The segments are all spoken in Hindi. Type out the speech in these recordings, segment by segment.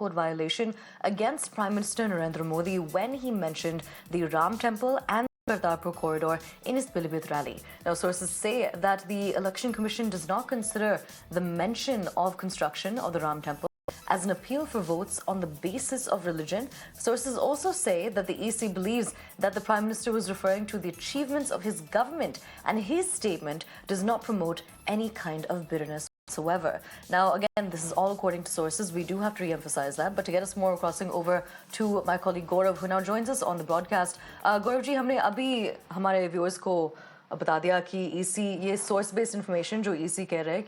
Code violation against Prime Minister Narendra Modi when he mentioned the Ram Temple and Kartarpur corridor in his Pilibhit rally. Now, sources say that the Election Commission does not consider the mention of construction of the Ram Temple as an appeal for votes on the basis of religion. Sources also say that the EC believes that the Prime Minister was referring to the achievements of his government, and his statement does not promote any kind of bitterness whatsoever. Now, again, this is all according to sources. We do have to re-emphasize that. But to get us more, crossing over to my colleague Gaurav, who now joins us on the broadcast. Gaurav ji, हमने अभी हमारे viewers को बता दिया कि EC ये source based information जो EC कह रहे हैं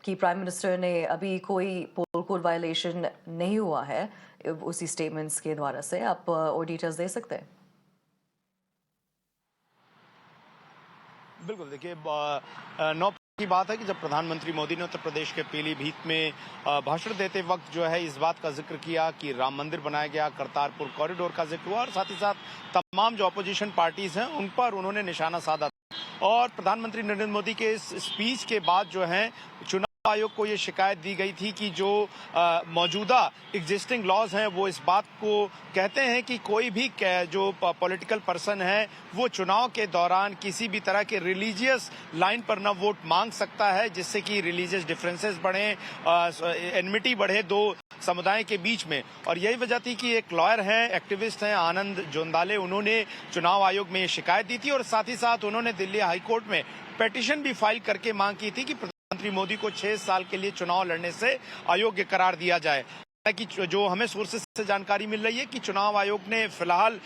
कि प्राइम मिनिस्टर ने अभी कोई पोल कोड वायलेशन नहीं हुआ है उसी स्टेटमेंट्स के द्वारा से, आप और डिटेल्स दे सकते हैं? बिल्कुल, देखिए 9 की बात है कि जब प्रधानमंत्री मोदी ने उत्तर प्रदेश के पीलीभीत में भाषण देते वक्त जो है इस बात का जिक्र किया कि राम मंदिर बनाया गया, करतारपुर कॉरिडोर का जिक्र हुआ और साथ ही साथ तमाम जो अपोजिशन पार्टीज हैं उन पर उन्होंने निशाना साधा। और प्रधानमंत्री नरेंद्र मोदी के इस स्पीच के बाद जो है चुनाव आयोग को ये शिकायत दी गई थी कि जो मौजूदा एग्जिस्टिंग लॉज हैं वो इस बात को कहते हैं कि कोई भी जो पॉलिटिकल पर्सन है वो चुनाव के दौरान किसी भी तरह के रिलीजियस लाइन पर न वोट मांग सकता है, जिससे कि रिलीजियस डिफरेंसेस बढ़े, एनमिटी बढ़े दो समुदाय के बीच में। और यही वजह थी कि एक लॉयर हैं, एक्टिविस्ट हैं आनंद जोंदाले, उन्होंने चुनाव आयोग में ये शिकायत दी थी और साथ ही साथ उन्होंने दिल्ली हाईकोर्ट में पिटीशन भी फाइल करके मांग की थी कि प्रधानमंत्री मोदी को 6 साल के लिए चुनाव लड़ने से अयोग्य करार दिया जाए। कि जो हमें सोर्सेस से जानकारी मिल रही है कि चुनाव आयोग ने फिलहाल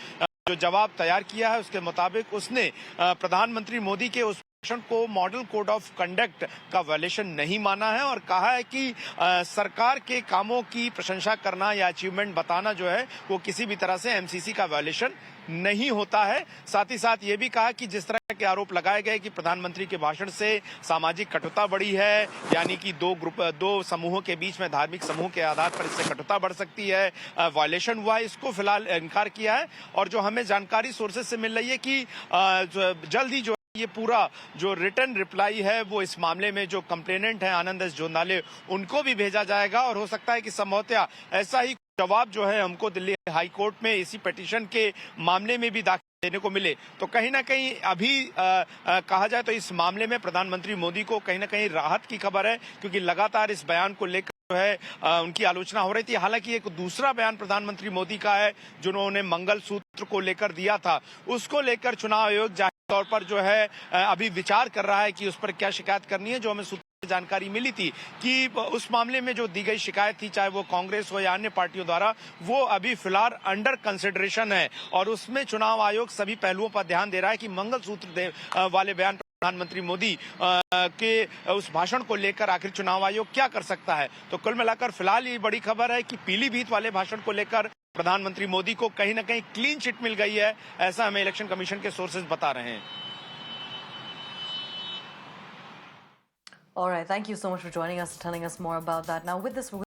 जो जवाब तैयार किया है उसके मुताबिक उसने प्रधानमंत्री मोदी के उस भाषण को मॉडल कोड ऑफ कंडक्ट का वायलेशन नहीं माना है और कहा है कि सरकार के कामों की प्रशंसा करना या अचीवमेंट बताना जो है वो किसी भी तरह से एमसीसी का वायलेशन नहीं होता है। साथ ही साथ ये भी कहा कि जिस तरह के आरोप लगाए गए कि प्रधानमंत्री के भाषण से सामाजिक कटुता बढ़ी है, यानी कि दो समूहों के बीच में धार्मिक समूह के आधार पर इससे कटुता बढ़ सकती है, वायलेशन हुआ है, इसको फिलहाल इनकार किया है। और जो हमें जानकारी सोर्सेज से मिल रही है कि जल्द ही जो ये पूरा जो रिटर्न रिप्लाई है वो इस मामले में जो कंप्लेनेंट है आनंद जोंदाले उनको भी भेजा जाएगा और हो सकता है कि संभवतः ऐसा ही जवाब जो है हमको दिल्ली हाई कोर्ट में इसी पिटीशन के मामले में भी दाखिल देने को मिले। तो कहीं ना कहीं अभी कहा जाए तो इस मामले में प्रधानमंत्री मोदी को कहीं ना कहीं राहत की खबर है, क्योंकि लगातार इस बयान को लेकर जो है उनकी आलोचना हो रही थी। हालांकि एक दूसरा बयान प्रधानमंत्री मोदी का है जो उन्होंने मंगलसूत्र को लेकर दिया था, उसको लेकर चुनाव आयोग जाहिर तौर पर जो है अभी विचार कर रहा है कि उस पर क्या शिकायत करनी है। जो हमें जानकारी मिली थी कि उस मामले में जो दी गई शिकायत थी, चाहे वो कांग्रेस हो या अन्य पार्टियों द्वारा, वो अभी फिलहाल अंडर कंसिडरेशन है और उसमें चुनाव आयोग सभी पहलुओं पर ध्यान दे रहा है कि मंगलसूत्र वाले बयान प्रधानमंत्री मोदी के उस भाषण को लेकर आखिर चुनाव आयोग क्या कर सकता है। तो कुल मिलाकर फिलहाल ये बड़ी खबर है कि पीलीभीत वाले भाषण को लेकर प्रधानमंत्री मोदी को कहीं ना कहीं क्लीन चिट मिल गई है, ऐसा हमें इलेक्शन कमीशन के सोर्सेज बता रहे हैं। All right, thank you so much for joining us and telling us more about that. Now, with this,